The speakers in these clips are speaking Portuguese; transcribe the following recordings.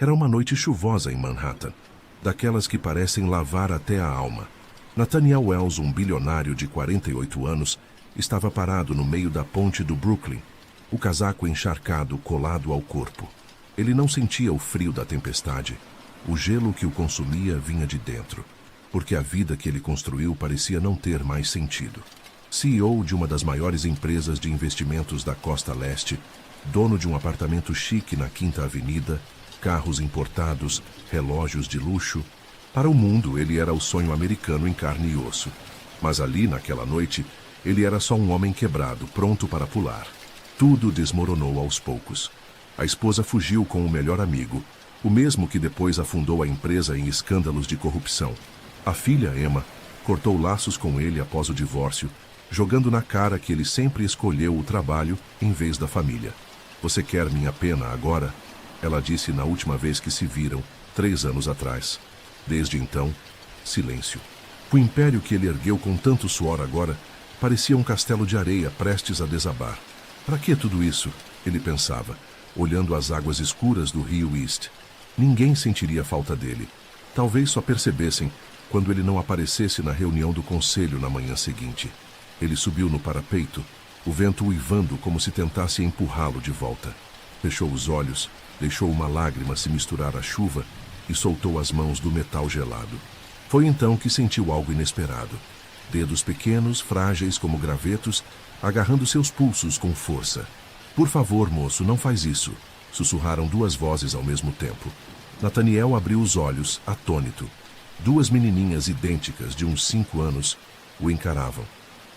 Era uma noite chuvosa em Manhattan, daquelas que parecem lavar até a alma. Nathaniel Wells, um bilionário de 48 anos, estava parado no meio da ponte do Brooklyn, o casaco encharcado colado ao corpo. Ele não sentia o frio da tempestade. O gelo que o consumia vinha de dentro, porque a vida que ele construiu parecia não ter mais sentido. CEO de uma das maiores empresas de investimentos da Costa Leste, dono de um apartamento chique na Quinta Avenida, carros importados, relógios de luxo. Para o mundo, ele era o sonho americano em carne e osso. Mas ali, naquela noite, ele era só um homem quebrado, pronto para pular. Tudo desmoronou aos poucos. A esposa fugiu com o melhor amigo, o mesmo que depois afundou a empresa em escândalos de corrupção. A filha, Emma, cortou laços com ele após o divórcio, jogando na cara que ele sempre escolheu o trabalho em vez da família. "Você quer minha pena agora?" ela disse na última vez que se viram, 3 anos atrás. Desde então, silêncio. O império que ele ergueu com tanto suor agora parecia um castelo de areia prestes a desabar. Para que tudo isso? Ele pensava, olhando as águas escuras do rio East. Ninguém sentiria falta dele. Talvez só percebessem quando ele não aparecesse na reunião do conselho na manhã seguinte. Ele subiu no parapeito, o vento uivando como se tentasse empurrá-lo de volta. Fechou os olhos, deixou uma lágrima se misturar à chuva e soltou as mãos do metal gelado. Foi então que sentiu algo inesperado. Dedos pequenos, frágeis como gravetos, agarrando seus pulsos com força. "Por favor, moço, não faz isso", sussurraram 2 vozes ao mesmo tempo. Nathaniel abriu os olhos, atônito. 2 menininhas idênticas, de uns 5 anos, o encaravam.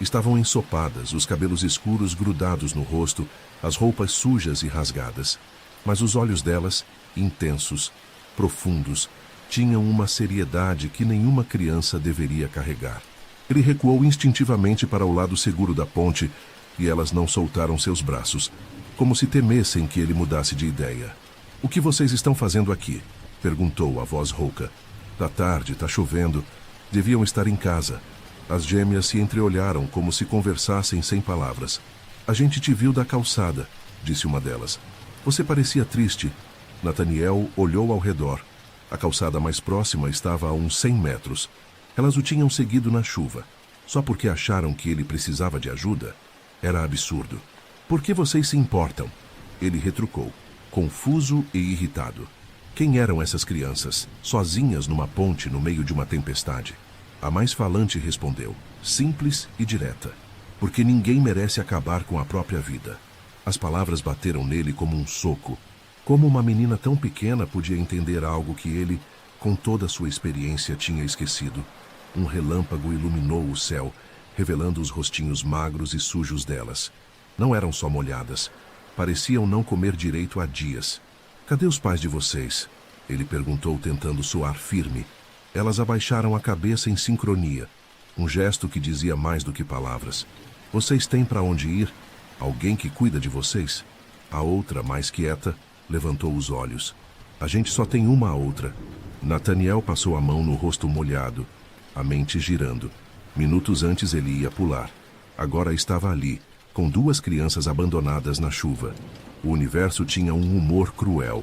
Estavam ensopadas, os cabelos escuros grudados no rosto, as roupas sujas e rasgadas. Mas os olhos delas, intensos, profundos, tinham uma seriedade que nenhuma criança deveria carregar. Ele recuou instintivamente para o lado seguro da ponte e elas não soltaram seus braços, como se temessem que ele mudasse de ideia. "O que vocês estão fazendo aqui?" perguntou a voz rouca. "Da tarde, está chovendo. Deviam estar em casa." As gêmeas se entreolharam como se conversassem sem palavras. "A gente te viu da calçada", disse uma delas. "Você parecia triste." Nathaniel olhou ao redor. A calçada mais próxima estava a uns 100 metros. Elas o tinham seguido na chuva. Só porque acharam que ele precisava de ajuda? Era absurdo. "Por que vocês se importam?" Ele retrucou, confuso e irritado. Quem eram essas crianças, sozinhas numa ponte no meio de uma tempestade? A mais falante respondeu, simples e direta. "Porque ninguém merece acabar com a própria vida." As palavras bateram nele como um soco. Como uma menina tão pequena podia entender algo que ele, com toda a sua experiência, tinha esquecido? Um relâmpago iluminou o céu, revelando os rostinhos magros e sujos delas. Não eram só molhadas. Pareciam não comer direito há dias. "Cadê os pais de vocês?" ele perguntou, tentando soar firme. Elas abaixaram a cabeça em sincronia, um gesto que dizia mais do que palavras. "Vocês têm para onde ir? Alguém que cuida de vocês?" A outra, mais quieta, levantou os olhos. "A gente só tem uma outra." Nathaniel passou a mão no rosto molhado, a mente girando. Minutos antes ele ia pular. Agora estava ali, com 2 crianças abandonadas na chuva. O universo tinha um humor cruel.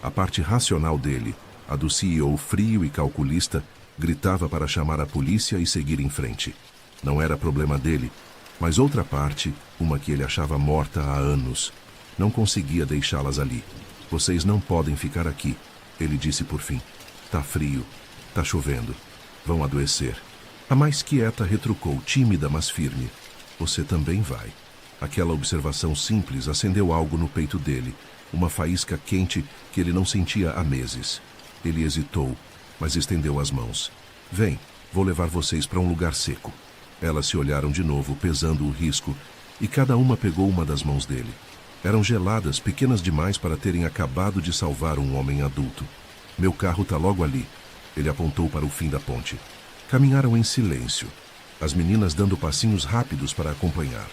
A parte racional dele, a do CEO frio e calculista, gritava para chamar a polícia e seguir em frente. Não era problema dele, mas outra parte, uma que ele achava morta há anos, não conseguia deixá-las ali. "Vocês não podem ficar aqui", ele disse por fim. "Tá frio, tá chovendo, vão adoecer." A mais quieta retrucou, tímida mas firme. "Você também vai." Aquela observação simples acendeu algo no peito dele, uma faísca quente que ele não sentia há meses. Ele hesitou, mas estendeu as mãos. "Vem, vou levar vocês para um lugar seco." Elas se olharam de novo, pesando o risco, e cada uma pegou uma das mãos dele. Eram geladas, pequenas demais para terem acabado de salvar um homem adulto. "Meu carro está logo ali." Ele apontou para o fim da ponte. Caminharam em silêncio, as meninas dando passinhos rápidos para acompanhar.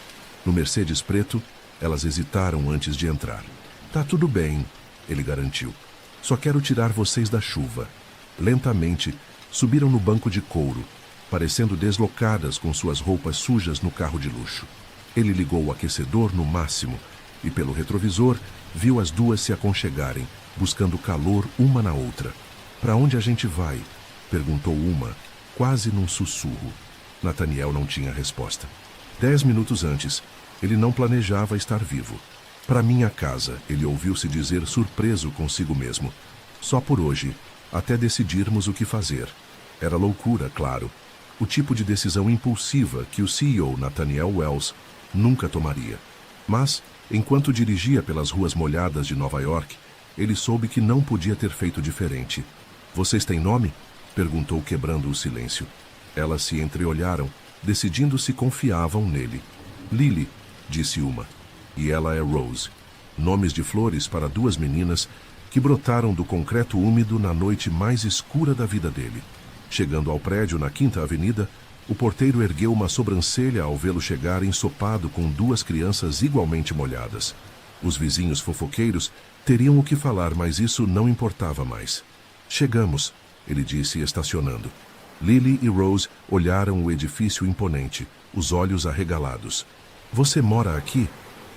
No Mercedes preto, elas hesitaram antes de entrar. "Tá tudo bem", ele garantiu. "Só quero tirar vocês da chuva." Lentamente, subiram no banco de couro, parecendo deslocadas com suas roupas sujas no carro de luxo. Ele ligou o aquecedor no máximo e pelo retrovisor viu as duas se aconchegarem, buscando calor uma na outra. "Para onde a gente vai?" perguntou uma, quase num sussurro. Nathaniel não tinha resposta. 10 minutos antes, ele não planejava estar vivo. "Para minha casa", ele ouviu-se dizer surpreso consigo mesmo. "Só por hoje, até decidirmos o que fazer." Era loucura, claro. O tipo de decisão impulsiva que o CEO Nathaniel Wells nunca tomaria. Mas, enquanto dirigia pelas ruas molhadas de Nova York, ele soube que não podia ter feito diferente. "Vocês têm nome?" perguntou, quebrando o silêncio. Elas se entreolharam, decidindo se confiavam nele. "Lily", disse uma, "e ela é Rose." Nomes de flores para duas meninas que brotaram do concreto úmido na noite mais escura da vida dele. Chegando ao prédio na Quinta Avenida, o porteiro ergueu uma sobrancelha ao vê-lo chegar ensopado com duas crianças igualmente molhadas. Os vizinhos fofoqueiros teriam o que falar, mas isso não importava mais. "Chegamos", ele disse, estacionando. Lily e Rose olharam o edifício imponente, os olhos arregalados. "Você mora aqui?"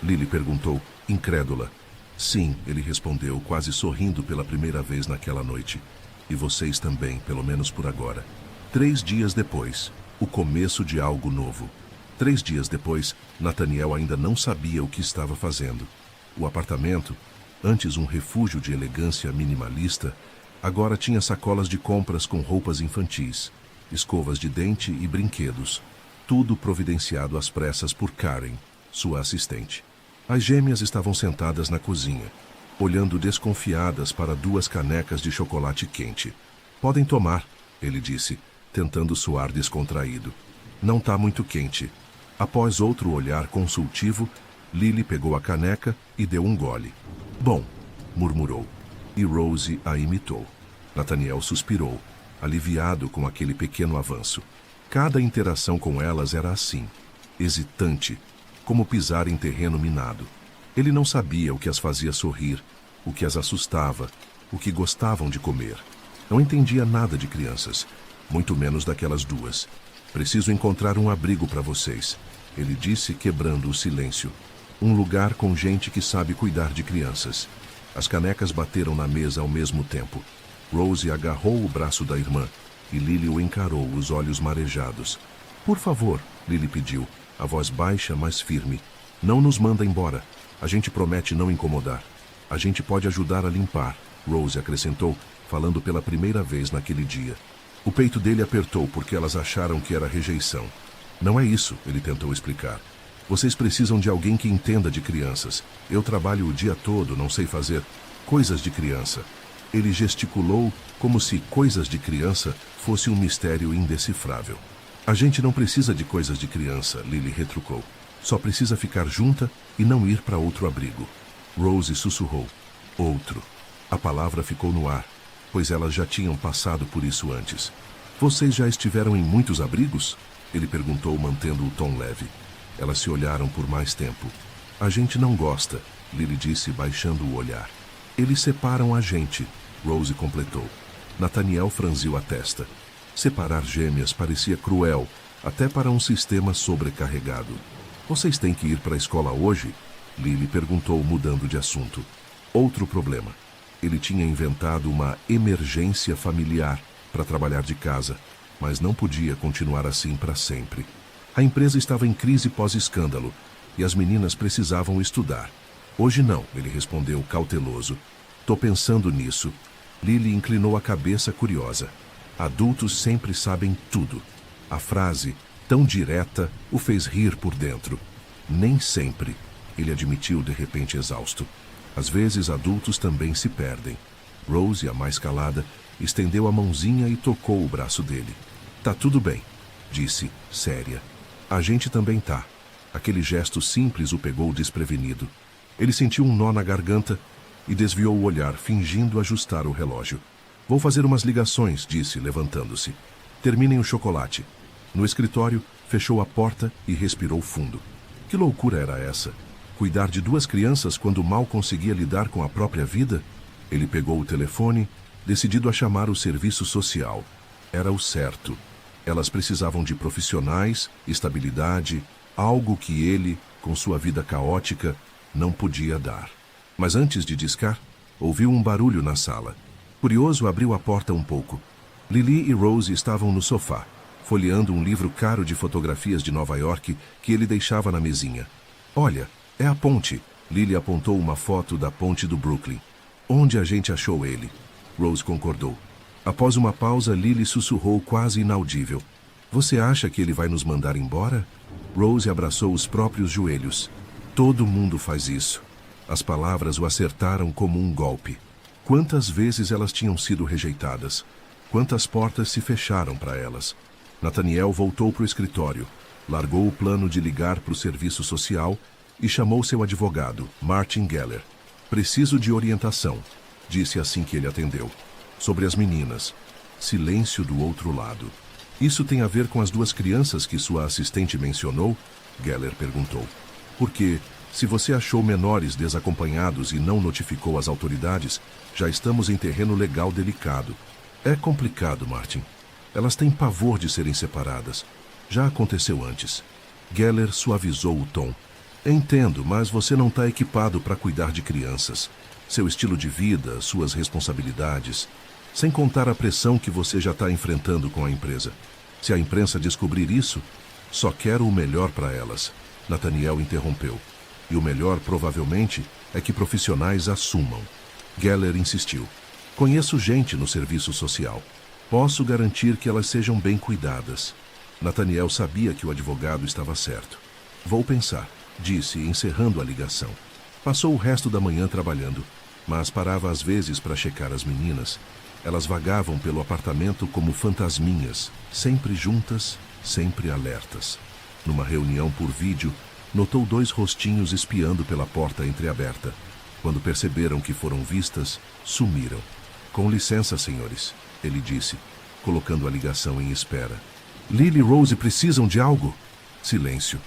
Lily perguntou, incrédula. "Sim", ele respondeu, quase sorrindo pela primeira vez naquela noite. "E vocês também, pelo menos por agora." 3 dias depois, o começo de algo novo. 3 dias depois, Nathaniel ainda não sabia o que estava fazendo. O apartamento, antes um refúgio de elegância minimalista, agora tinha sacolas de compras com roupas infantis, escovas de dente e brinquedos, tudo providenciado às pressas por Karen, sua assistente. As gêmeas estavam sentadas na cozinha, olhando desconfiadas para 2 canecas de chocolate quente. "Podem tomar", ele disse, tentando soar descontraído. "Não tá muito quente." Após outro olhar consultivo, Lily pegou a caneca e deu um gole. "Bom", murmurou, e Rose a imitou. Nathaniel suspirou, aliviado com aquele pequeno avanço. Cada interação com elas era assim, hesitante, como pisar em terreno minado. Ele não sabia o que as fazia sorrir, o que as assustava, o que gostavam de comer. Não entendia nada de crianças, muito menos daquelas duas. "Preciso encontrar um abrigo para vocês", ele disse, quebrando o silêncio. "Um lugar com gente que sabe cuidar de crianças." As canecas bateram na mesa ao mesmo tempo. Rose agarrou o braço da irmã e Lily o encarou, os olhos marejados. "Por favor", Lily pediu, a voz baixa, mas firme. "Não nos manda embora. A gente promete não incomodar. A gente pode ajudar a limpar", Rose acrescentou, falando pela primeira vez naquele dia. O peito dele apertou porque elas acharam que era rejeição. "Não é isso", ele tentou explicar. "Vocês precisam de alguém que entenda de crianças. Eu trabalho o dia todo, não sei fazer coisas de criança." Ele gesticulou como se coisas de criança fosse um mistério indecifrável. "A gente não precisa de coisas de criança", Lily retrucou. "Só precisa ficar junta e não ir para outro abrigo." Rose sussurrou. "Outro." A palavra ficou no ar, pois elas já tinham passado por isso antes. "Vocês já estiveram em muitos abrigos?" ele perguntou, mantendo o tom leve. Elas se olharam por mais tempo. "A gente não gosta", Lily disse, baixando o olhar. "Eles separam a gente", Rose completou. Nathaniel franziu a testa. Separar gêmeas parecia cruel, até para um sistema sobrecarregado. "Vocês têm que ir para a escola hoje?" Lily perguntou, mudando de assunto. Outro problema. Ele tinha inventado uma emergência familiar para trabalhar de casa, mas não podia continuar assim para sempre. A empresa estava em crise pós-escândalo e as meninas precisavam estudar. "Hoje não", ele respondeu, cauteloso. "Tô pensando nisso." Lily inclinou a cabeça, curiosa. Adultos sempre sabem tudo. A frase, tão direta, o fez rir por dentro. "Nem sempre", ele admitiu de repente exausto. "Às vezes adultos também se perdem." Rose, a mais calada, estendeu a mãozinha e tocou o braço dele. "Tá tudo bem", disse, séria. "A gente também tá." Aquele gesto simples o pegou desprevenido. Ele sentiu um nó na garganta e desviou o olhar, fingindo ajustar o relógio. "Vou fazer umas ligações", disse, levantando-se. "Terminem o chocolate." No escritório, fechou a porta e respirou fundo. Que loucura era essa? Cuidar de 2 crianças quando mal conseguia lidar com a própria vida? Ele pegou o telefone, decidido a chamar o serviço social. Era o certo. Elas precisavam de profissionais, estabilidade, algo que ele, com sua vida caótica, Não podia dar. Mas antes de discar, ouviu um barulho na sala. Curioso, abriu a porta um pouco. Lily e Rose estavam no sofá, folheando um livro caro de fotografias de Nova York que ele deixava na mesinha. Olha, é a ponte. Lily apontou uma foto da ponte do Brooklyn. Onde a gente achou ele? Rose concordou. Após uma pausa, Lily sussurrou quase inaudível. Você acha que ele vai nos mandar embora? Rose abraçou os próprios joelhos. Todo mundo faz isso. As palavras o acertaram como um golpe. Quantas vezes elas tinham sido rejeitadas? Quantas portas se fecharam para elas? Nathaniel voltou para o escritório, largou o plano de ligar para o serviço social e chamou seu advogado, Martin Geller. Preciso de orientação, disse assim que ele atendeu. Sobre as meninas. Silêncio do outro lado. Isso tem a ver com as 2 crianças que sua assistente mencionou? Geller perguntou. Porque, se você achou menores desacompanhados e não notificou as autoridades, já estamos em terreno legal delicado. É complicado, Martin. Elas têm pavor de serem separadas. Já aconteceu antes. Geller suavizou o tom. Entendo, mas você não está equipado para cuidar de crianças. Seu estilo de vida, suas responsabilidades. Sem contar a pressão que você já está enfrentando com a empresa. Se a imprensa descobrir isso, só quero o melhor para elas. Nathaniel interrompeu. E o melhor, provavelmente, é que profissionais assumam. Geller insistiu. Conheço gente no serviço social. Posso garantir que elas sejam bem cuidadas. Nathaniel sabia que o advogado estava certo. Vou pensar, disse, encerrando a ligação. Passou o resto da manhã trabalhando, mas parava às vezes para checar as meninas. Elas vagavam pelo apartamento como fantasminhas, sempre juntas, sempre alertas. Numa reunião por vídeo, notou 2 rostinhos espiando pela porta entreaberta. Quando perceberam que foram vistas, sumiram. Com licença, senhores, ele disse, colocando a ligação em espera. Lily e Rose precisam de algo? Silêncio.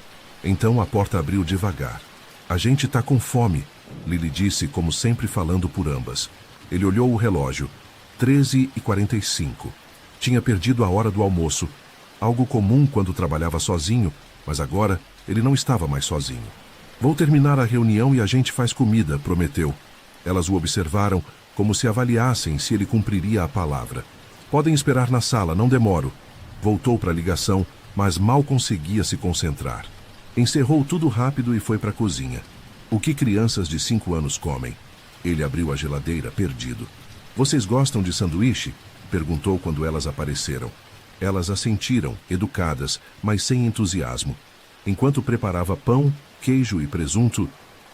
Então a porta abriu devagar. A gente está com fome, Lily disse, como sempre falando por ambas. Ele olhou o relógio. 13h45. Tinha perdido a hora do almoço. Algo comum quando trabalhava sozinho, mas agora ele não estava mais sozinho. Vou terminar a reunião e a gente faz comida, prometeu. Elas o observaram como se avaliassem se ele cumpriria a palavra. Podem esperar na sala, não demoro. Voltou para a ligação, mas mal conseguia se concentrar. Encerrou tudo rápido e foi para a cozinha. O que crianças de 5 anos comem? Ele abriu a geladeira, perdido. Vocês gostam de sanduíche? Perguntou quando elas apareceram. Elas assentiram, educadas, mas sem entusiasmo. Enquanto preparava pão, queijo e presunto,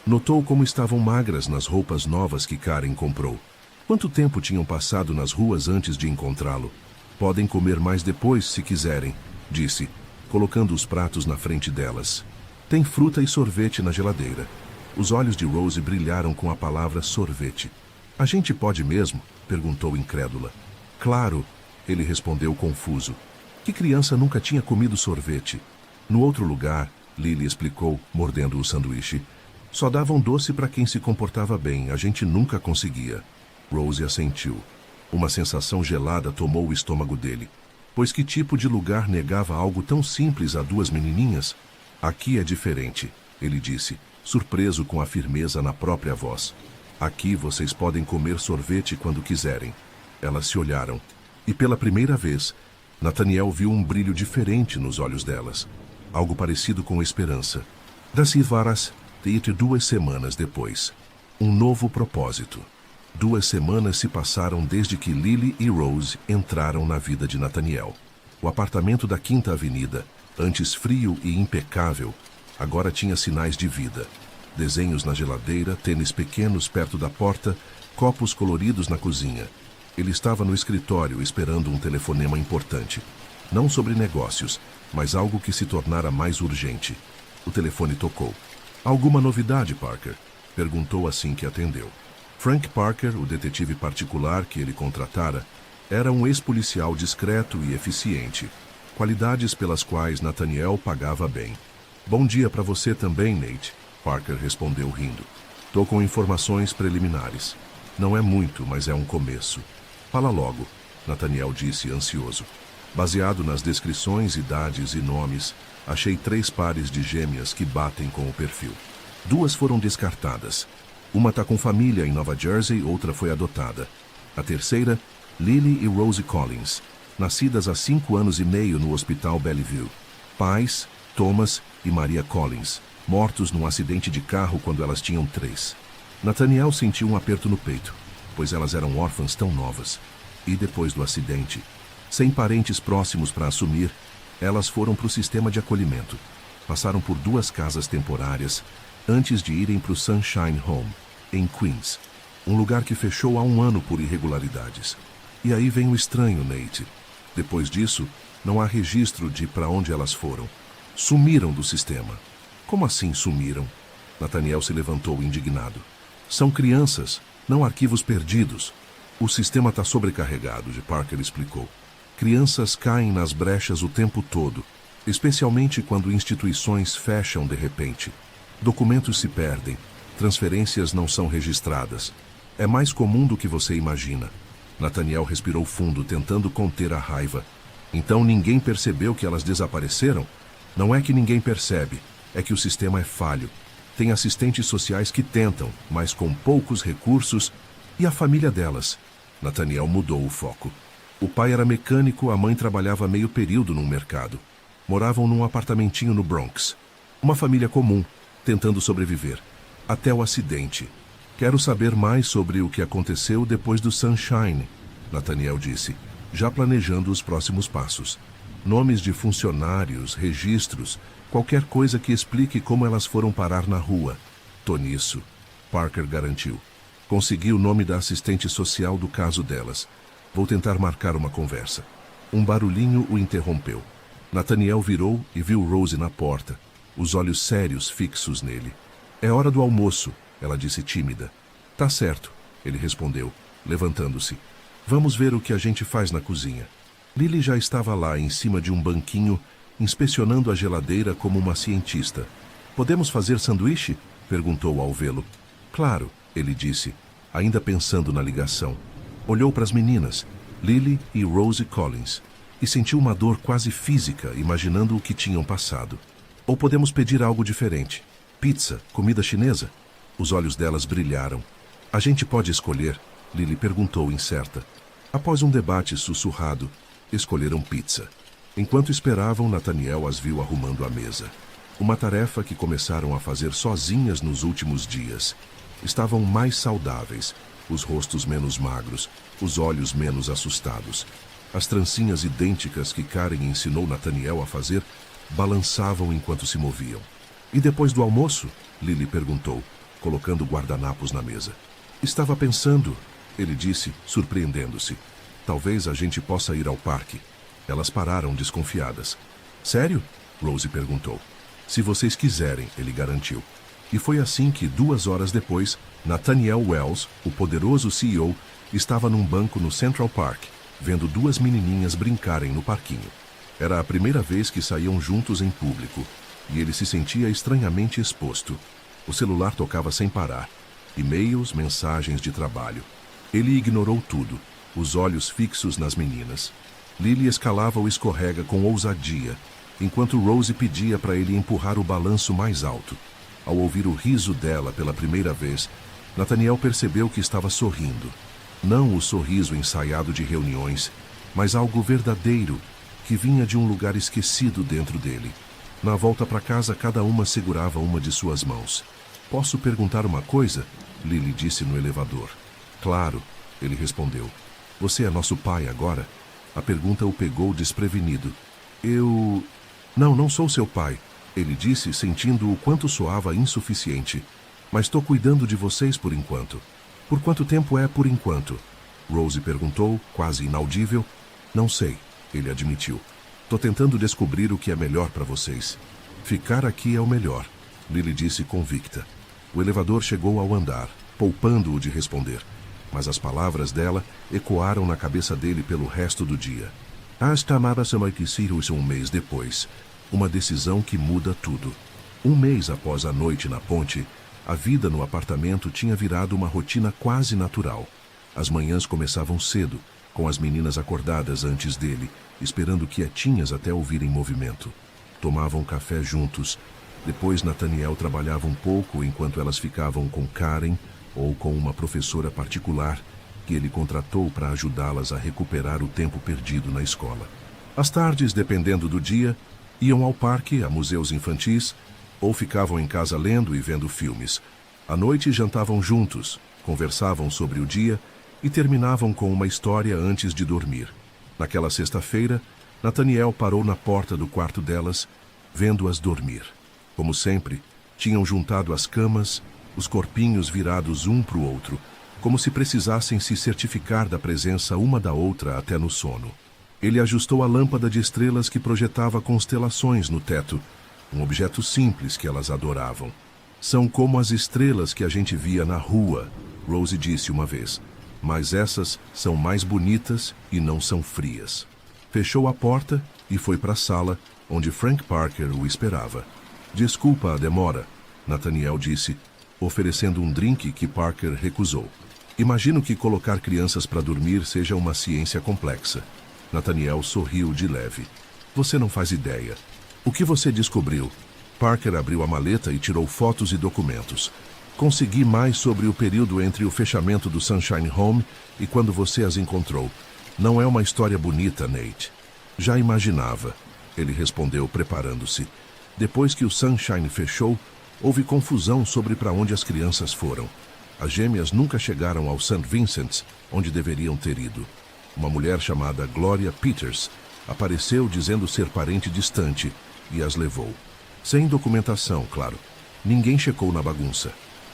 notou como estavam magras nas roupas novas que Karen comprou. Quanto tempo tinham passado nas ruas antes de encontrá-lo? Podem comer mais depois, se quiserem, disse, colocando os pratos na frente delas. Tem fruta e sorvete na geladeira. Os olhos de Rose brilharam com a palavra sorvete. A gente pode mesmo? Perguntou incrédula. Claro, ele respondeu confuso. Que criança nunca tinha comido sorvete? No outro lugar, Lily explicou, mordendo o sanduíche. Só davam doce para quem se comportava bem, a gente nunca conseguia. Rose assentiu. Uma sensação gelada tomou o estômago dele. Pois que tipo de lugar negava algo tão simples a 2 menininhas? Aqui é diferente, ele disse, surpreso com a firmeza na própria voz. Aqui vocês podem comer sorvete quando quiserem. Elas se olharam. E pela primeira vez, Nathaniel viu um brilho diferente nos olhos delas. Algo parecido com esperança. Das varas, 2 semanas depois. Um novo propósito. 2 semanas se passaram desde que Lily e Rose entraram na vida de Nathaniel. O apartamento da 5ª Avenida, antes frio e impecável, agora tinha sinais de vida. Desenhos na geladeira, tênis pequenos perto da porta, copos coloridos na cozinha. Ele estava no escritório esperando um telefonema importante. Não sobre negócios, mas algo que se tornara mais urgente. O telefone tocou. Alguma novidade, Parker? Perguntou assim que atendeu. Frank Parker, o detetive particular que ele contratara, era um ex-policial discreto e eficiente. Qualidades pelas quais Nathaniel pagava bem. Bom dia para você também, Nate. Parker respondeu rindo. Tô com informações preliminares. Não é muito, mas é um começo. Fala logo, Nathaniel disse ansioso. Baseado nas descrições, idades e nomes, achei 3 pares de gêmeas que batem com o perfil. 2 foram descartadas. Uma está com família em Nova Jersey, outra foi adotada. A terceira, Lily e Rosie Collins, nascidas há 5 anos e meio no Hospital Bellevue. Pais, Thomas e Maria Collins, mortos num acidente de carro quando elas tinham 3. Nathaniel sentiu um aperto no peito, pois elas eram órfãs tão novas. E depois do acidente, sem parentes próximos para assumir, elas foram para o sistema de acolhimento. Passaram por 2 casas temporárias antes de irem para o Sunshine Home, em Queens, um lugar que fechou há 1 ano por irregularidades. E aí vem o estranho, Nate. Depois disso, não há registro de para onde elas foram. Sumiram do sistema. Como assim sumiram? Nathaniel se levantou indignado. São crianças, não arquivos perdidos. O sistema está sobrecarregado, Parker explicou. Crianças caem nas brechas o tempo todo, especialmente quando instituições fecham de repente. Documentos se perdem, transferências não são registradas. É mais comum do que você imagina. Nathaniel respirou fundo, tentando conter a raiva. Então ninguém percebeu que elas desapareceram? Não é que ninguém percebe, é que o sistema é falho. Tem assistentes sociais que tentam, mas com poucos recursos. E a família delas? Nathaniel mudou o foco. O pai era mecânico, a mãe trabalhava meio período num mercado. Moravam num apartamentinho no Bronx. Uma família comum, tentando sobreviver. Até o acidente. Quero saber mais sobre o que aconteceu depois do Sunshine, Nathaniel disse, já planejando os próximos passos. Nomes de funcionários, registros, qualquer coisa que explique como elas foram parar na rua. Tô nisso, Parker garantiu. Consegui o nome da assistente social do caso delas. Vou tentar marcar uma conversa. Um barulhinho o interrompeu. Nathaniel virou e viu Rosie na porta, os olhos sérios fixos nele. É hora do almoço, ela disse tímida. Tá certo, ele respondeu, levantando-se. Vamos ver o que a gente faz na cozinha. Lily já estava lá em cima de um banquinho, inspecionando a geladeira como uma cientista. Podemos fazer sanduíche? Perguntou ao vê-lo. Claro, ele disse, ainda pensando na ligação. Olhou para as meninas, Lily e Rosie Collins, e sentiu uma dor quase física, imaginando o que tinham passado. Ou podemos pedir algo diferente. Pizza, comida chinesa? Os olhos delas brilharam. A gente pode escolher? Lily perguntou incerta. Após um debate sussurrado, escolheram pizza. Enquanto esperavam, Nathaniel as viu arrumando a mesa. Uma tarefa que começaram a fazer sozinhas nos últimos dias. Estavam mais saudáveis, os rostos menos magros, os olhos menos assustados. As trancinhas idênticas que Karen ensinou Nathaniel a fazer balançavam enquanto se moviam. E depois do almoço? Lily perguntou, colocando guardanapos na mesa. Estava pensando, ele disse, surpreendendo-se. Talvez a gente possa ir ao parque. Elas pararam desconfiadas. Sério? Rosie perguntou. Se vocês quiserem, ele garantiu. E foi assim que, 2 horas depois, Nathaniel Wells, o poderoso CEO, estava num banco no Central Park, vendo 2 menininhas brincarem no parquinho. Era a primeira vez que saíam juntos em público, e ele se sentia estranhamente exposto. O celular tocava sem parar. E-mails, mensagens de trabalho. Ele ignorou tudo, os olhos fixos nas meninas. Lily escalava o escorrega com ousadia, enquanto Rosie pedia para ele empurrar o balanço mais alto. Ao ouvir o riso dela pela primeira vez, Nathaniel percebeu que estava sorrindo. Não o sorriso ensaiado de reuniões, mas algo verdadeiro, que vinha de um lugar esquecido dentro dele. Na volta para casa, cada uma segurava uma de suas mãos. Posso perguntar uma coisa? Lily disse no elevador. Claro, ele respondeu. Você é nosso pai agora? A pergunta o pegou desprevenido. Não sou seu pai, ele disse, sentindo o quanto soava insuficiente. Mas estou cuidando de vocês por enquanto. Por quanto tempo é por enquanto? Rosie perguntou, quase inaudível. Não sei, ele admitiu. Estou tentando descobrir o que é melhor para vocês. Ficar aqui é o melhor, Lily disse convicta. O elevador chegou ao andar, poupando-o de responder. Mas as palavras dela ecoaram na cabeça dele pelo resto do dia. Um mês depois. Uma decisão que muda tudo. 1 mês após a noite na ponte, a vida no apartamento tinha virado uma rotina quase natural. As manhãs começavam cedo, com as meninas acordadas antes dele, esperando quietinhas até ouvirem movimento. Tomavam café juntos, Depois, Nathaniel trabalhava um pouco enquanto elas ficavam com Karen ou com uma professora particular que ele contratou para ajudá-las a recuperar o tempo perdido na escola. Às tardes, dependendo do dia, iam ao parque, a museus infantis, ou ficavam em casa lendo e vendo filmes. À noite, jantavam juntos, conversavam sobre o dia e terminavam com uma história antes de dormir. Naquela sexta-feira, Nathaniel parou na porta do quarto delas, vendo-as dormir. Como sempre, tinham juntado as camas, os corpinhos virados um para o outro, como se precisassem se certificar da presença uma da outra até no sono. Ele ajustou a lâmpada de estrelas que projetava constelações no teto, um objeto simples que elas adoravam. São como as estrelas que a gente via na rua, Rose disse uma vez, mas essas são mais bonitas e não são frias. Fechou a porta e foi para a sala, onde Frank Parker o esperava. Desculpa a demora, Nathaniel disse, oferecendo um drink que Parker recusou. Imagino que colocar crianças para dormir seja uma ciência complexa. Nathaniel sorriu de leve. Você não faz ideia. O que você descobriu? Parker abriu a maleta e tirou fotos e documentos. Consegui mais sobre o período entre o fechamento do Sunshine Home e quando você as encontrou. Não é uma história bonita, Nate. Já imaginava, ele respondeu preparando-se. Depois que o Sunshine fechou, houve confusão sobre para onde as crianças foram. As gêmeas nunca chegaram ao St. Vincent's, onde deveriam ter ido. Uma mulher chamada Gloria Peters apareceu dizendo ser parente distante e as levou. Sem documentação, claro. Ninguém checou na bagunça.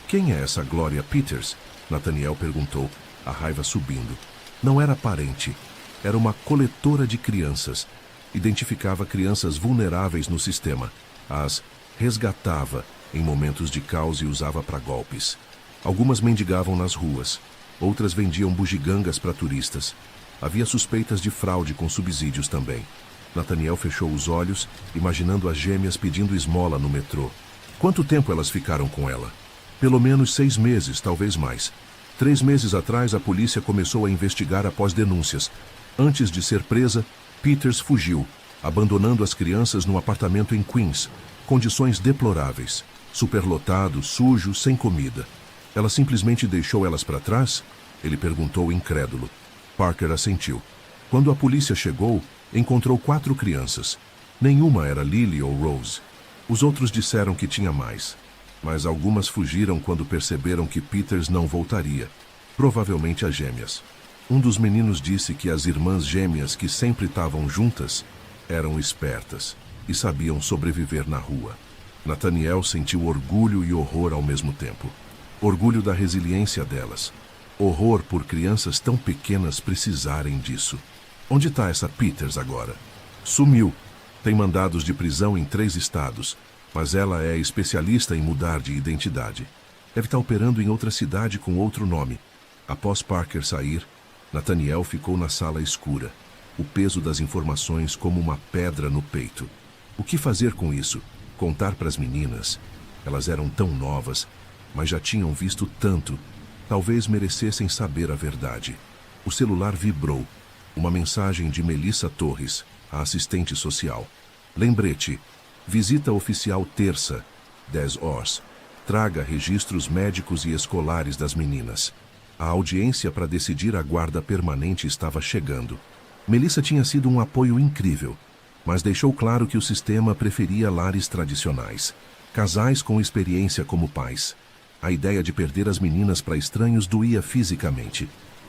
Quem é essa Gloria Peters? Nathaniel perguntou, a raiva subindo. Não era parente. Era uma coletora de crianças. Identificava crianças vulneráveis no sistema. As resgatava em momentos de caos e usava para golpes. Algumas mendigavam nas ruas. Outras vendiam bugigangas para turistas. Havia suspeitas de fraude com subsídios também. Nathaniel fechou os olhos, imaginando as gêmeas pedindo esmola no metrô. Quanto tempo elas ficaram com ela? Pelo menos 6 meses, talvez mais. 3 meses atrás, a polícia começou a investigar após denúncias. Antes de ser presa, Peters fugiu, abandonando as crianças num apartamento em Queens. Condições deploráveis. Superlotado, sujo, sem comida. Ela simplesmente deixou elas para trás? Ele perguntou incrédulo. Parker assentiu. Quando a polícia chegou, encontrou 4 crianças. Nenhuma era Lily ou Rose. Os outros disseram que tinha mais. Mas algumas fugiram quando perceberam que Peters não voltaria. Provavelmente as gêmeas. Um dos meninos disse que as irmãs gêmeas que sempre estavam juntas eram espertas e sabiam sobreviver na rua. Nathaniel sentiu orgulho e horror ao mesmo tempo. Orgulho da resiliência delas. Horror por crianças tão pequenas precisarem disso. Onde está essa Peters agora? Sumiu. Tem mandados de prisão em 3 estados, mas ela é especialista em mudar de identidade. Deve estar operando em outra cidade com outro nome. Após Parker sair, Nathaniel ficou na sala escura, o peso das informações como uma pedra no peito. O que fazer com isso? Contar para as meninas? Elas eram tão novas, mas já tinham visto tanto. Talvez merecessem saber a verdade. O celular vibrou. Uma mensagem de Melissa Torres, a assistente social. Lembrete. Visita oficial terça, 10 horas. Traga registros médicos e escolares das meninas. A audiência para decidir a guarda permanente estava chegando. Melissa tinha sido um apoio incrível, mas deixou claro que o sistema preferia lares tradicionais. Casais com experiência como pais. A ideia de perder as meninas para estranhos doía fisicamente.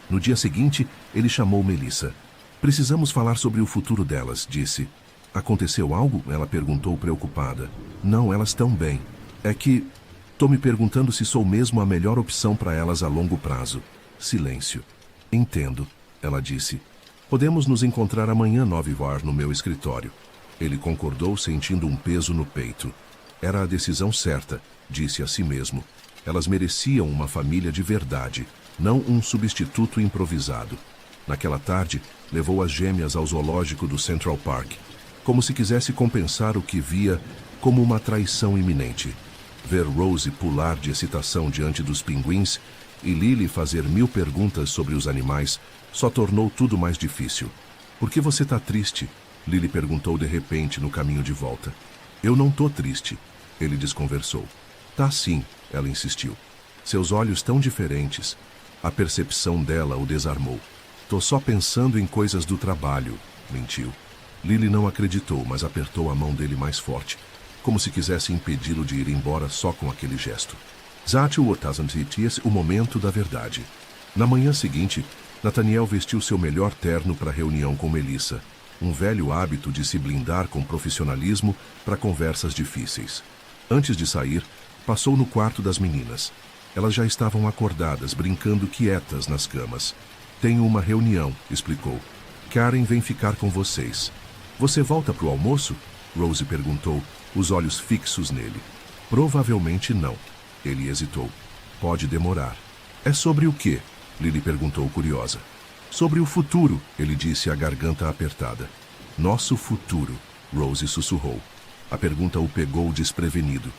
No dia seguinte, ele chamou Melissa. Precisamos falar sobre o futuro delas, disse. Aconteceu algo? Ela perguntou preocupada. Não, elas estão bem. É que... Estou me perguntando se sou mesmo a melhor opção para elas a longo prazo. Silêncio. Entendo, ela disse. Podemos nos encontrar amanhã 9 horas no meu escritório. Ele concordou, sentindo um peso no peito. Era a decisão certa, disse a si mesmo. Elas mereciam uma família de verdade, não um substituto improvisado. Naquela tarde, levou as gêmeas ao zoológico do Central Park, como se quisesse compensar o que via como uma traição iminente. Ver Rose pular de excitação diante dos pinguins e Lily fazer 1000 perguntas sobre os animais só tornou tudo mais difícil. Por que você está triste? Lily perguntou de repente no caminho de volta. Eu não tô triste. Ele desconversou. Tá sim, ela insistiu. Seus olhos tão diferentes. A percepção dela o desarmou. Tô só pensando em coisas do trabalho, mentiu. Lily não acreditou, mas apertou a mão dele mais forte, como se quisesse impedi-lo de ir embora só com aquele gesto. O momento da verdade. Na manhã seguinte, Nathaniel vestiu seu melhor terno para a reunião com Melissa, um velho hábito de se blindar com profissionalismo para conversas difíceis. Antes de sair, passou no quarto das meninas. Elas já estavam acordadas, brincando quietas nas camas. Tenho uma reunião, explicou. Karen vem ficar com vocês. Você volta para o almoço? Rose perguntou, os olhos fixos nele. Provavelmente não. Ele hesitou. Pode demorar. É sobre o quê? Lily perguntou curiosa. Sobre o futuro, ele disse, a garganta apertada. Nosso futuro, Rose sussurrou. A pergunta o pegou desprevenido.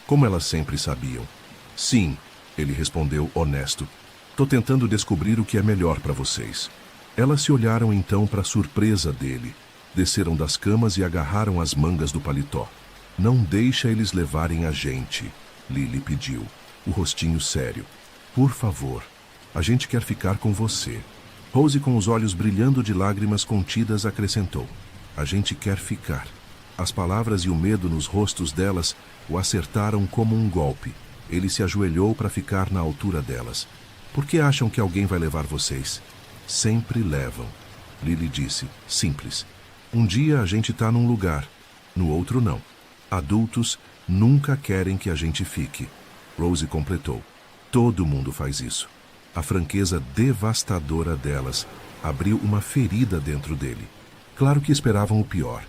Como elas sempre sabiam. Sim, ele respondeu honesto. Tô tentando descobrir o que é melhor para vocês. Elas se olharam então para a surpresa dele. Desceram das camas e agarraram as mangas do paletó. Não deixa eles levarem a gente, Lily pediu, o rostinho sério. Por favor, a gente quer ficar com você. Rose, com os olhos brilhando de lágrimas contidas, acrescentou. A gente quer ficar. As palavras e o medo nos rostos delas o acertaram como um golpe. Ele se ajoelhou para ficar na altura delas. Por que acham que alguém vai levar vocês? Sempre levam. Lily disse, simples. Um dia a gente tá num lugar, no outro não. Adultos nunca querem que a gente fique. Rose completou. Todo mundo faz isso. A franqueza devastadora delas abriu uma ferida dentro dele. Claro que esperavam o pior.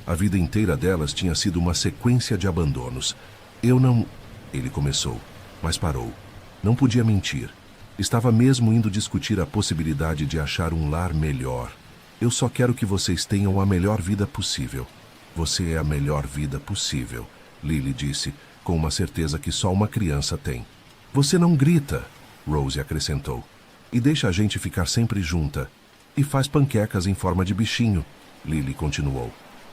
A vida inteira delas tinha sido uma sequência de abandonos. Eu não... Ele começou, mas parou. Não podia mentir. Estava mesmo indo discutir a possibilidade de achar um lar melhor. Eu só quero que vocês tenham a melhor vida possível. Você é a melhor vida possível, Lily disse, com uma certeza que só uma criança tem. Você não grita, Rose acrescentou. E deixa a gente ficar sempre junta. E faz panquecas em forma de bichinho, Lily continuou.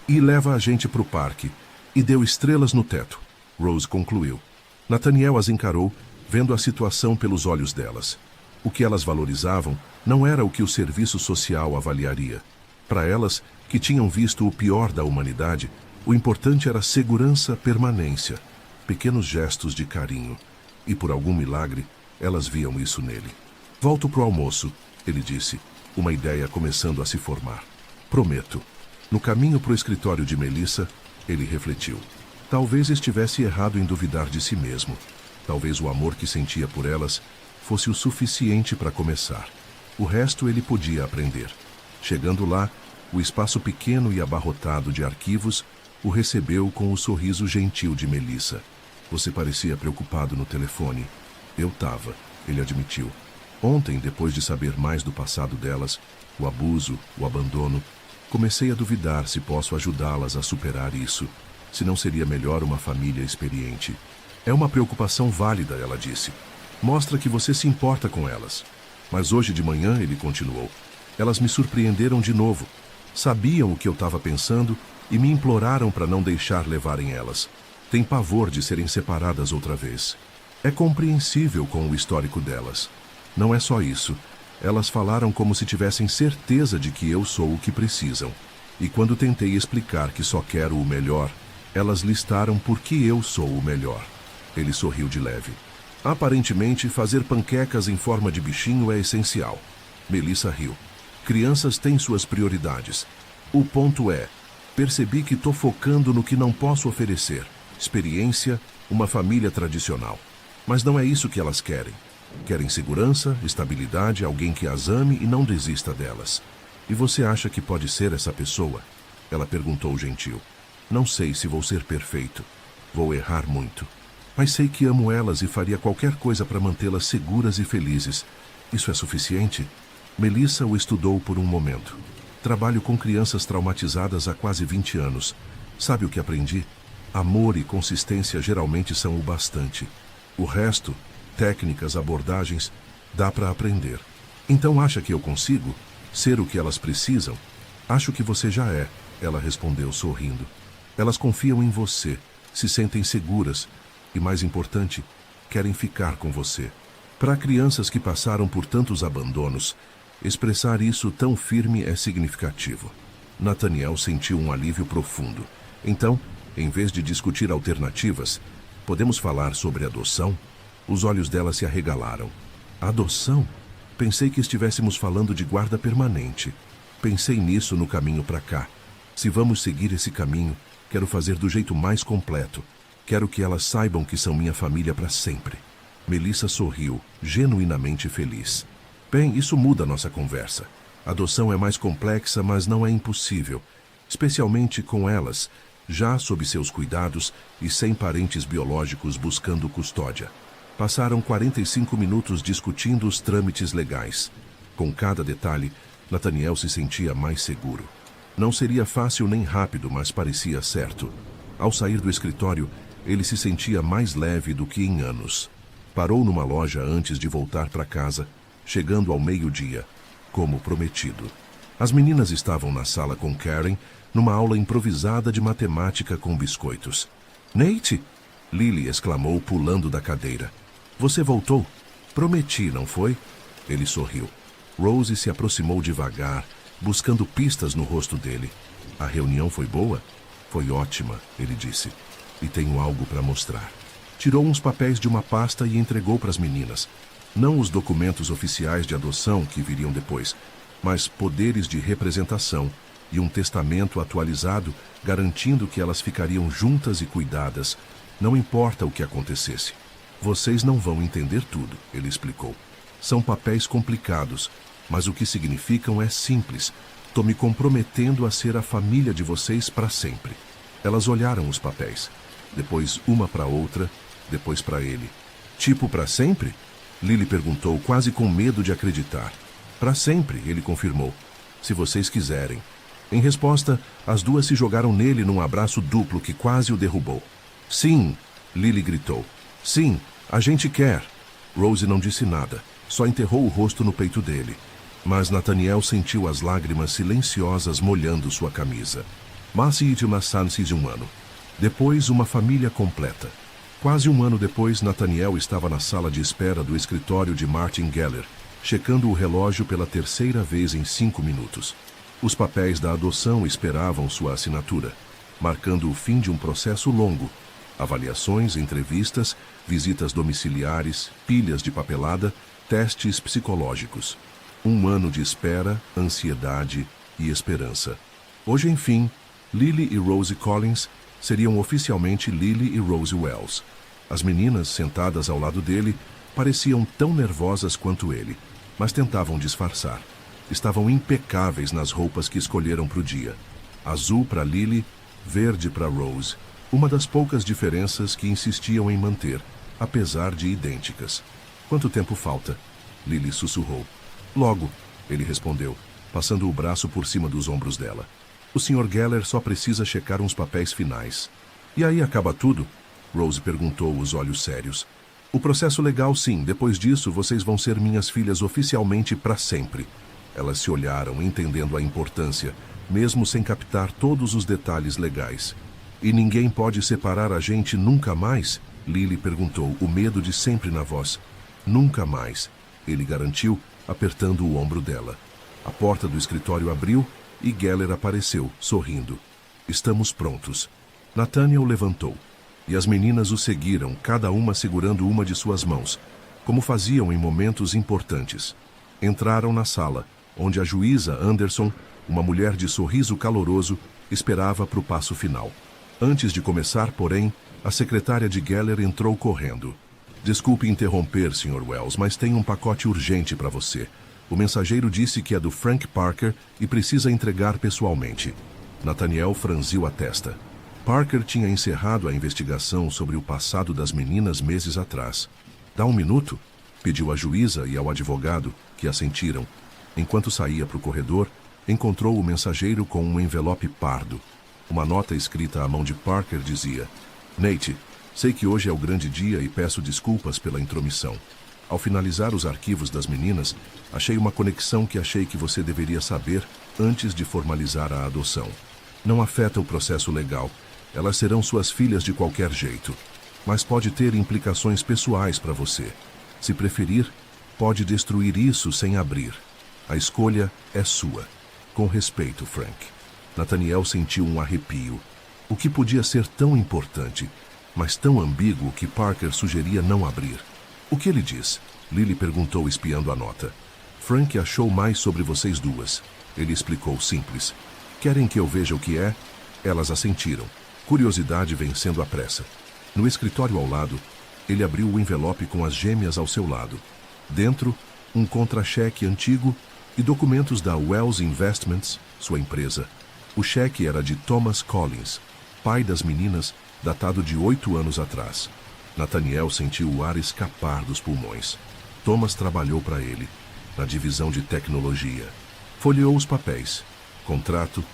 E leva a gente para o parque. E deu estrelas no teto, Rose concluiu. Nathaniel as encarou, vendo a situação pelos olhos delas. O que elas valorizavam não era o que o serviço social avaliaria. Para elas, que tinham visto o pior da humanidade, o importante era segurança, permanência, pequenos gestos de carinho. E por algum milagre, elas viam isso nele. Volto pro almoço, ele disse, uma ideia começando a se formar. Prometo. No caminho pro escritório de Melissa, ele refletiu. Talvez estivesse errado em duvidar de si mesmo. Talvez o amor que sentia por elas fosse o suficiente para começar. O resto ele podia aprender. Chegando lá, o espaço pequeno e abarrotado de arquivos o recebeu com o sorriso gentil de Melissa. Você parecia preocupado no telefone. Eu tava, ele admitiu. Ontem, depois de saber mais do passado delas, o abuso, o abandono, comecei a duvidar se posso ajudá-las a superar isso, se não seria melhor uma família experiente. É uma preocupação válida, ela disse. Mostra que você se importa com elas. Mas hoje de manhã, ele continuou, elas me surpreenderam de novo. Sabiam o que eu estava pensando e me imploraram para não deixar levarem elas. Têm pavor de serem separadas outra vez. É compreensível com o histórico delas. Não é só isso. Elas falaram como se tivessem certeza de que eu sou o que precisam. E quando tentei explicar que só quero o melhor, elas listaram por que eu sou o melhor. Ele sorriu de leve. Aparentemente, fazer panquecas em forma de bichinho é essencial. Melissa riu. Crianças têm suas prioridades. O ponto é, percebi que estou focando no que não posso oferecer. Experiência, uma família tradicional. Mas não é isso que elas querem. Querem segurança, estabilidade, alguém que as ame e não desista delas. E você acha que pode ser essa pessoa? Ela perguntou gentil. Não sei se vou ser perfeito. Vou errar muito. Mas sei que amo elas e faria qualquer coisa para mantê-las seguras e felizes. Isso é suficiente? Melissa o estudou por um momento. Trabalho com crianças traumatizadas há quase 20 anos. Sabe o que aprendi? Amor e consistência geralmente são o bastante. O resto, técnicas, abordagens, dá para aprender. Então acha que eu consigo ser o que elas precisam? Acho que você já é, ela respondeu sorrindo. Elas confiam em você. se sentem seguras e, mais importante, querem ficar com você. Para crianças que passaram por tantos abandonos, expressar isso tão firme é significativo. Nathaniel sentiu um alívio profundo. Então, em vez de discutir alternativas, podemos falar sobre adoção? Os olhos dela se arregalaram. Adoção? Pensei que estivéssemos falando de guarda permanente. Pensei nisso no caminho para cá. Se vamos seguir esse caminho, quero fazer do jeito mais completo. Quero que elas saibam que são minha família para sempre. Melissa sorriu, genuinamente feliz. Bem, isso muda a nossa conversa. A adoção é mais complexa, mas não é impossível. Especialmente com elas, já sob seus cuidados e sem parentes biológicos buscando custódia. Passaram 45 minutos discutindo os trâmites legais. Com cada detalhe, Nathaniel se sentia mais seguro. Não seria fácil nem rápido, mas parecia certo. Ao sair do escritório, ele se sentia mais leve do que em anos. Parou numa loja antes de voltar para casa, chegando ao meio-dia, como prometido. As meninas estavam na sala com Karen, numa aula improvisada de matemática com biscoitos. "Nate!" Lily exclamou, pulando da cadeira. "Você voltou? Prometi, não foi?" Ele sorriu. Rose se aproximou devagar, buscando pistas no rosto dele. "A reunião foi boa?" "Foi ótima", ele disse. "E tenho algo para mostrar." Tirou uns papéis de uma pasta e entregou para as meninas. Não os documentos oficiais de adoção que viriam depois, mas poderes de representação e um testamento atualizado garantindo que elas ficariam juntas e cuidadas, não importa o que acontecesse. "Vocês não vão entender tudo", ele explicou. "São papéis complicados, mas o que significam é simples. Estou me comprometendo a ser a família de vocês para sempre." Elas olharam os papéis, depois uma para outra, depois para ele. "Tipo para sempre?" Lily perguntou, quase com medo de acreditar. "Para sempre", ele confirmou. "Se vocês quiserem." Em resposta, as duas se jogaram nele num abraço duplo que quase o derrubou. "Sim", Lily gritou. "Sim, a gente quer." Rose não disse nada, só enterrou o rosto no peito dele. Mas Nathaniel sentiu as lágrimas silenciosas molhando sua camisa. Depois, uma família completa. Quase um ano depois, Nathaniel estava na sala de espera do escritório de Martin Geller, checando o relógio pela terceira vez em 5 minutos. Os papéis da adoção esperavam sua assinatura, marcando o fim de um processo longo. Avaliações, entrevistas, visitas domiciliares, pilhas de papelada, testes psicológicos. 1 ano de espera, ansiedade e esperança. Hoje, enfim, Lily e Rose Collins seriam oficialmente Lily e Rose Wells. As meninas, sentadas ao lado dele, pareciam tão nervosas quanto ele, mas tentavam disfarçar. Estavam impecáveis nas roupas que escolheram para o dia. Azul para Lily, verde para Rose. Uma das poucas diferenças que insistiam em manter, apesar de idênticas. "Quanto tempo falta?" Lily sussurrou. "Logo", ele respondeu, passando o braço por cima dos ombros dela. "O Sr. Geller só precisa checar uns papéis finais." "E aí acaba tudo?" Rose perguntou, os olhos sérios. "O processo legal, sim. Depois disso, vocês vão ser minhas filhas oficialmente para sempre." Elas se olharam, entendendo a importância, mesmo sem captar todos os detalhes legais. "E ninguém pode separar a gente nunca mais?" Lily perguntou, o medo de sempre na voz. "Nunca mais", ele garantiu, apertando o ombro dela. A porta do escritório abriu e Geller apareceu, sorrindo. "Estamos prontos." Nathaniel levantou, e as meninas o seguiram, cada uma segurando uma de suas mãos, como faziam em momentos importantes. Entraram na sala, onde a juíza Anderson, uma mulher de sorriso caloroso, esperava para o passo final. Antes de começar, porém, a secretária de Geller entrou correndo. "Desculpe interromper, Sr. Wells, mas tem um pacote urgente para você. O mensageiro disse que é do Frank Parker e precisa entregar pessoalmente." Nathaniel franziu a testa. Parker tinha encerrado a investigação sobre o passado das meninas meses atrás. "Dá um minuto?" pediu à juíza e ao advogado, que assentiram. Enquanto saía para o corredor, encontrou o mensageiro com um envelope pardo. Uma nota escrita à mão de Parker dizia: "Nate, sei que hoje é o grande dia e peço desculpas pela intromissão. Ao finalizar os arquivos das meninas, achei uma conexão que achei que você deveria saber antes de formalizar a adoção. Não afeta o processo legal. Elas serão suas filhas de qualquer jeito, mas pode ter implicações pessoais para você. Se preferir, pode destruir isso sem abrir. A escolha é sua. Com respeito, Frank. Nathaniel sentiu um arrepio. O que podia ser tão importante, mas tão ambíguo que Parker sugeria não abrir? O que ele diz? Lily perguntou espiando a nota. Frank achou mais sobre vocês duas. Ele explicou simples. Querem que eu veja o que é? Elas assentiram. Curiosidade vencendo a pressa. No escritório ao lado, ele abriu o envelope com as gêmeas ao seu lado. Dentro, um contra-cheque antigo e documentos da Wells Investments, sua empresa. O cheque era de Thomas Collins, pai das meninas, datado de 8 anos atrás. Nathaniel sentiu o ar escapar dos pulmões. Thomas trabalhou para ele, na divisão de tecnologia. Folheou os papéis, contrato,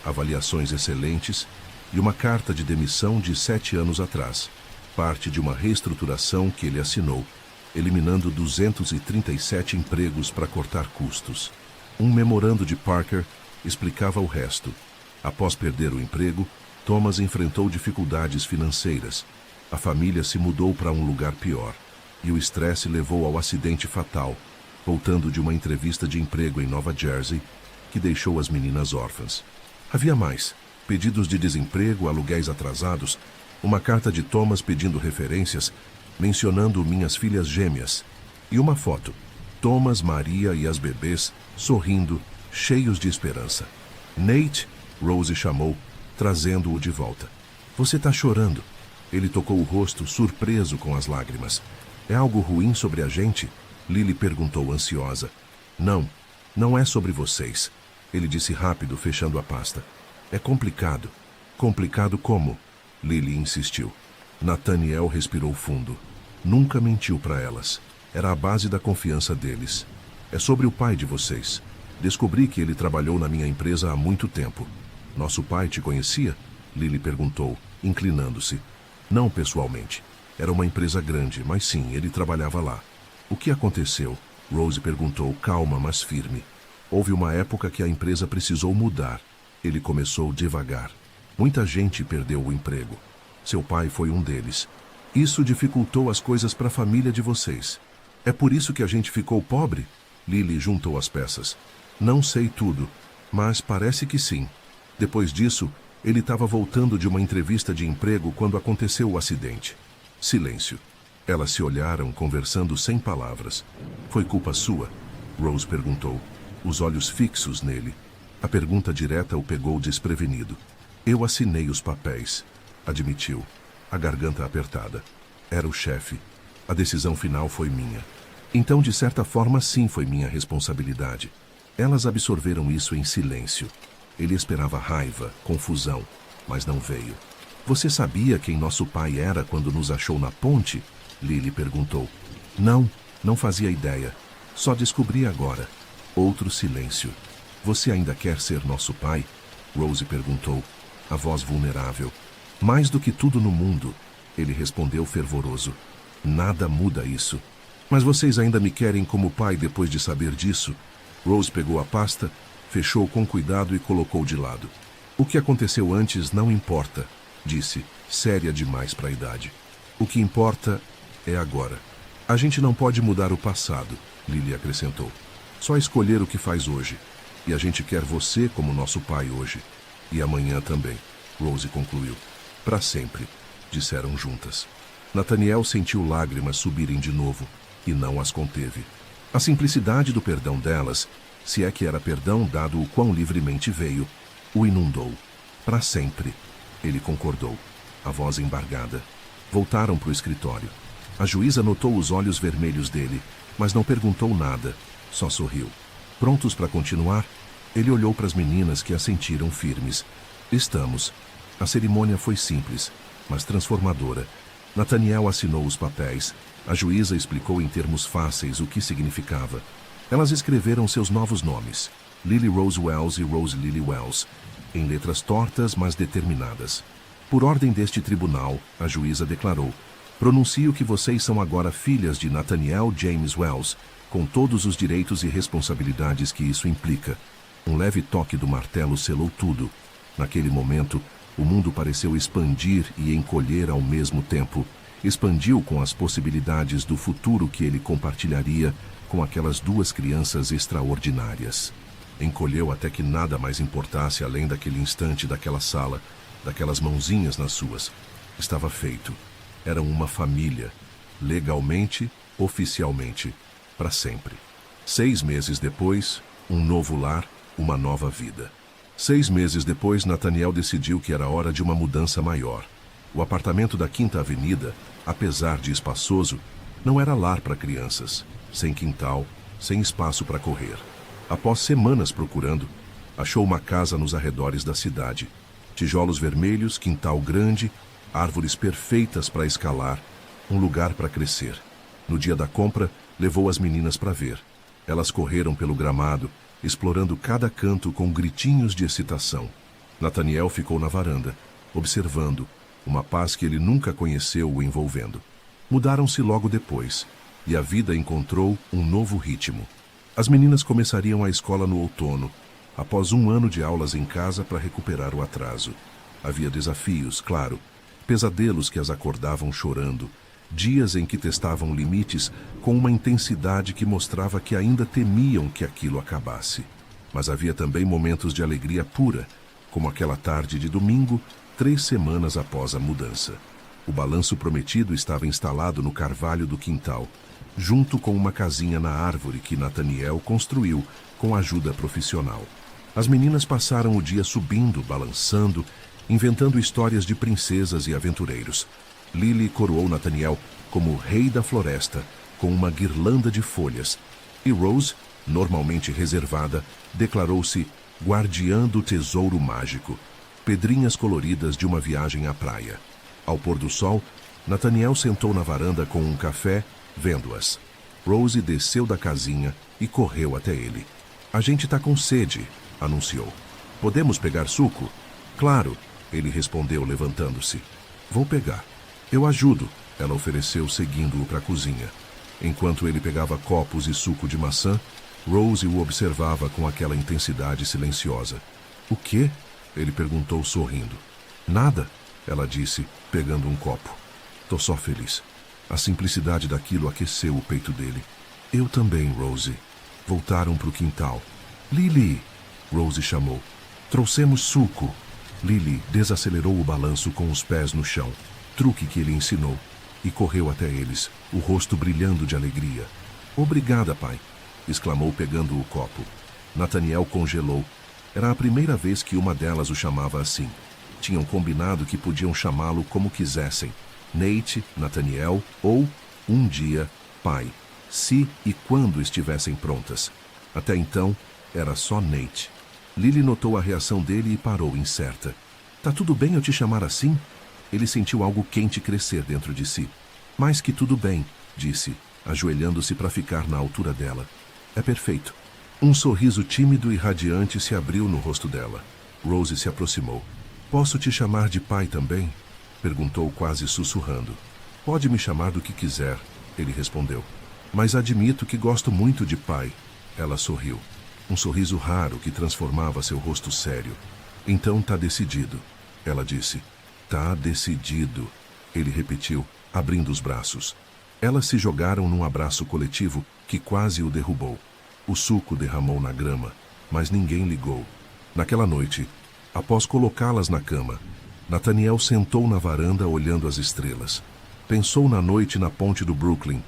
avaliações excelentes e uma carta de demissão de 7 anos atrás, parte de uma reestruturação que ele assinou, eliminando 237 empregos para cortar custos. Um memorando de Parker explicava o resto. Após perder o emprego, Thomas enfrentou dificuldades financeiras. A família se mudou para um lugar pior, e o estresse levou ao acidente fatal, voltando de uma entrevista de emprego em Nova Jersey, que deixou as meninas órfãs. Havia mais: pedidos de desemprego, aluguéis atrasados, uma carta de Thomas pedindo referências, mencionando minhas filhas gêmeas, e uma foto: Thomas, Maria e as bebês, sorrindo, cheios de esperança. Nate, Rose chamou, trazendo-o de volta. Você está chorando. Ele tocou o rosto, surpreso com as lágrimas. É algo ruim sobre a gente? Lily perguntou ansiosa. Não, não é sobre vocês. Ele disse rápido, fechando a pasta. É complicado. Complicado como? Lily insistiu. Nathaniel respirou fundo. Nunca mentiu para elas. Era a base da confiança deles. É sobre o pai de vocês. Descobri que ele trabalhou na minha empresa há muito tempo. Nosso pai te conhecia? Lily perguntou, inclinando-se. Não pessoalmente. Era uma empresa grande, mas sim, ele trabalhava lá. O que aconteceu? Rose perguntou, calma, mas firme. Houve uma época que a empresa precisou mudar. Ele começou devagar. Muita gente perdeu o emprego. Seu pai foi um deles. Isso dificultou as coisas para a família de vocês. É por isso que a gente ficou pobre? Lily juntou as peças. Não sei tudo, mas parece que sim. Depois disso, ele estava voltando de uma entrevista de emprego quando aconteceu o acidente. Silêncio. Elas se olharam, conversando sem palavras. Foi culpa sua? Rose perguntou, os olhos fixos nele. A pergunta direta o pegou desprevenido. Eu assinei os papéis, admitiu, a garganta apertada. Era o chefe. A decisão final foi minha. Então, de certa forma, sim, foi minha responsabilidade. Elas absorveram isso em silêncio. Ele esperava raiva, confusão, mas não veio. Você sabia quem nosso pai era quando nos achou na ponte? Lily perguntou. Não, não fazia ideia. Só descobri agora. Outro silêncio. Você ainda quer ser nosso pai? Rose perguntou, a voz vulnerável. Mais do que tudo no mundo, ele respondeu fervoroso. Nada muda isso. Mas vocês ainda me querem como pai depois de saber disso? Rose pegou a pasta, fechou com cuidado e colocou de lado. O que aconteceu antes não importa, disse, séria demais para a idade. O que importa é agora. A gente não pode mudar o passado, Lily acrescentou. Só escolher o que faz hoje. E a gente quer você como nosso pai hoje. E amanhã também, Rose concluiu. Para sempre, disseram juntas. Nathaniel sentiu lágrimas subirem de novo, e não as conteve. A simplicidade do perdão delas, se é que era perdão dado o quão livremente veio, o inundou. Para sempre, ele concordou, a voz embargada. Voltaram para o escritório. A juíza notou os olhos vermelhos dele, mas não perguntou nada, só sorriu. Prontos para continuar, ele olhou para as meninas que assentiram firmes. Estamos. A cerimônia foi simples, mas transformadora. Nathaniel assinou os papéis. A juíza explicou em termos fáceis o que significava. Elas escreveram seus novos nomes, Lily Rose Wells e Rose Lily Wells, em letras tortas, mas determinadas. Por ordem deste tribunal, a juíza declarou, pronuncio que vocês são agora filhas de Nathaniel James Wells, com todos os direitos e responsabilidades que isso implica. Um leve toque do martelo selou tudo. Naquele momento, O mundo pareceu expandir e encolher ao mesmo tempo. Expandiu com as possibilidades do futuro que ele compartilharia com aquelas duas crianças extraordinárias. Encolheu até que nada mais importasse além daquele instante, daquela sala, daquelas mãozinhas nas suas. Estava feito. Eram uma família. Legalmente, oficialmente, para sempre. 6 meses depois, um novo lar, uma nova vida. 6 meses depois, Nathaniel decidiu que era hora de uma mudança maior. O apartamento da Quinta Avenida, apesar de espaçoso, não era lar para crianças, sem quintal, sem espaço para correr. Após semanas procurando, achou uma casa nos arredores da cidade. Tijolos vermelhos, quintal grande, árvores perfeitas para escalar, um lugar para crescer. No dia da compra, levou as meninas para ver. Elas correram pelo gramado, explorando cada canto com gritinhos de excitação. Nathaniel ficou na varanda, observando, uma paz que ele nunca conheceu o envolvendo. Mudaram-se logo depois, e a vida encontrou um novo ritmo. As meninas começariam a escola no outono, após 1 ano de aulas em casa para recuperar o atraso. Havia desafios, claro, pesadelos que as acordavam chorando, dias em que testavam limites com uma intensidade que mostrava que ainda temiam que aquilo acabasse. Mas havia também momentos de alegria pura, como aquela tarde de domingo, 3 semanas após a mudança. O balanço prometido estava instalado no carvalho do quintal, junto com uma casinha na árvore que Nathaniel construiu com ajuda profissional. As meninas passaram o dia subindo, balançando, inventando histórias de princesas e aventureiros. Lily coroou Nathaniel como rei da floresta, com uma guirlanda de folhas, e Rose, normalmente reservada, declarou-se guardiã do tesouro mágico, pedrinhas coloridas de uma viagem à praia. Ao pôr do sol, Nathaniel sentou na varanda com um café, vendo-as. Rose desceu da casinha e correu até ele. "A gente tá com sede", anunciou. "Podemos pegar suco?" "Claro", ele respondeu, levantando-se. "Vou pegar." "Eu ajudo", ela ofereceu, seguindo-o para a cozinha. Enquanto ele pegava copos e suco de maçã, Rose o observava com aquela intensidade silenciosa. "O quê?" ele perguntou, sorrindo. "Nada", ela disse, pegando um copo. "Tô só feliz." A simplicidade daquilo aqueceu o peito dele. "Eu também, Rose." Voltaram para o quintal. "Lily!" Rose chamou. "Trouxemos suco." Lily desacelerou o balanço com os pés no chão, truque que ele ensinou, e correu até eles, o rosto brilhando de alegria. "Obrigada, pai!" exclamou, pegando o copo. Nathaniel congelou. Era a primeira vez que uma delas o chamava assim. Tinham combinado que podiam chamá-lo como quisessem. Nate, Nathaniel ou, um dia, pai, se e quando estivessem prontas. Até então, era só Nate. Lily notou a reação dele e parou, incerta. "Tá tudo bem eu te chamar assim?" Ele sentiu algo quente crescer dentro de si. "Mais que tudo bem", disse, ajoelhando-se para ficar na altura dela. "É perfeito." Um sorriso tímido e radiante se abriu no rosto dela. Rose se aproximou. "Posso te chamar de pai também?" perguntou, quase sussurrando. "Pode me chamar do que quiser", ele respondeu. "Mas admito que gosto muito de pai." Ela sorriu. Um sorriso raro que transformava seu rosto sério. "Então tá decidido", ela disse. "Tá decidido", ele repetiu, abrindo os braços. Elas se jogaram num abraço coletivo que quase o derrubou. O suco derramou na grama, mas ninguém ligou. Naquela noite, após colocá-las na cama, Nathaniel sentou na varanda olhando as estrelas. Pensou na noite na ponte do Brooklyn,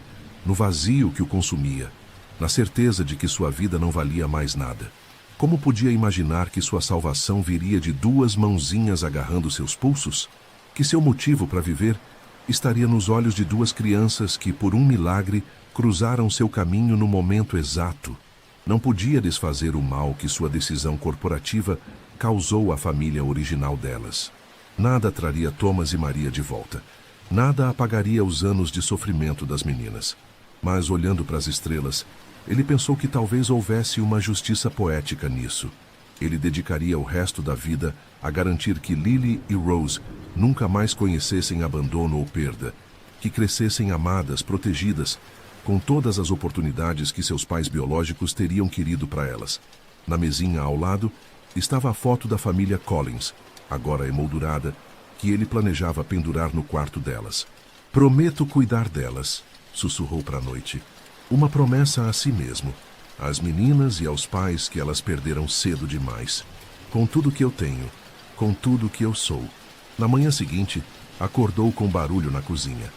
no vazio que o consumia, na certeza de que sua vida não valia mais nada. Como podia imaginar que sua salvação viria de 2 mãozinhas agarrando seus pulsos? Que seu motivo para viver estaria nos olhos de 2 crianças que, por um milagre, cruzaram seu caminho no momento exato? Não podia desfazer o mal que sua decisão corporativa causou à família original delas. Nada traria Thomas e Maria de volta. Nada apagaria os anos de sofrimento das meninas. Mas, olhando para as estrelas, ele pensou que talvez houvesse uma justiça poética nisso. Ele dedicaria o resto da vida a garantir que Lily e Rose nunca mais conhecessem abandono ou perda, que crescessem amadas, protegidas, com todas as oportunidades que seus pais biológicos teriam querido para elas. Na mesinha ao lado estava a foto da família Collins, agora emoldurada, que ele planejava pendurar no quarto delas. Prometo cuidar delas, sussurrou para a noite. Uma promessa a si mesmo, às meninas e aos pais que elas perderam cedo demais. Com tudo que eu tenho, com tudo que eu sou. Na manhã seguinte, acordou com barulho na cozinha.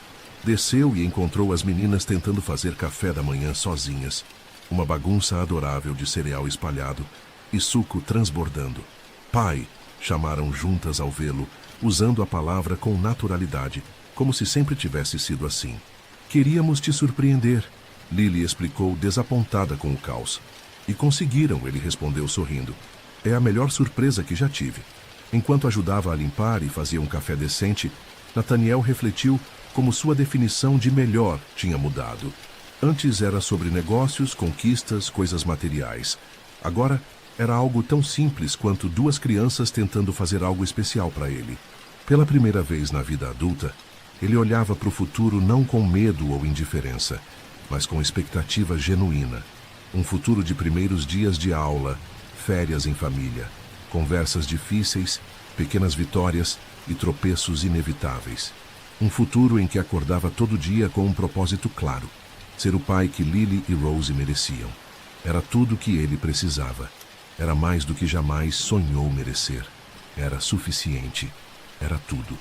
Desceu e encontrou as meninas tentando fazer café da manhã sozinhas. Uma bagunça adorável de cereal espalhado e suco transbordando. Pai, chamaram juntas ao vê-lo, usando a palavra com naturalidade, como se sempre tivesse sido assim. Queríamos te surpreender, Lily explicou, desapontada com o caos. E conseguiram, ele respondeu sorrindo. É a melhor surpresa que já tive. Enquanto ajudava a limpar e fazia um café decente, Nathaniel refletiu como sua definição de melhor tinha mudado. Antes era sobre negócios, conquistas, coisas materiais. Agora era algo tão simples quanto duas crianças tentando fazer algo especial para ele. Pela primeira vez na vida adulta, ele olhava para o futuro não com medo ou indiferença, mas com expectativa genuína. Um futuro de primeiros dias de aula, férias em família, conversas difíceis, pequenas vitórias e tropeços inevitáveis. Um futuro em que acordava todo dia com um propósito claro: ser o pai que Lily e Rose mereciam. Era tudo o que ele precisava. Era mais do que jamais sonhou merecer. Era suficiente. Era tudo.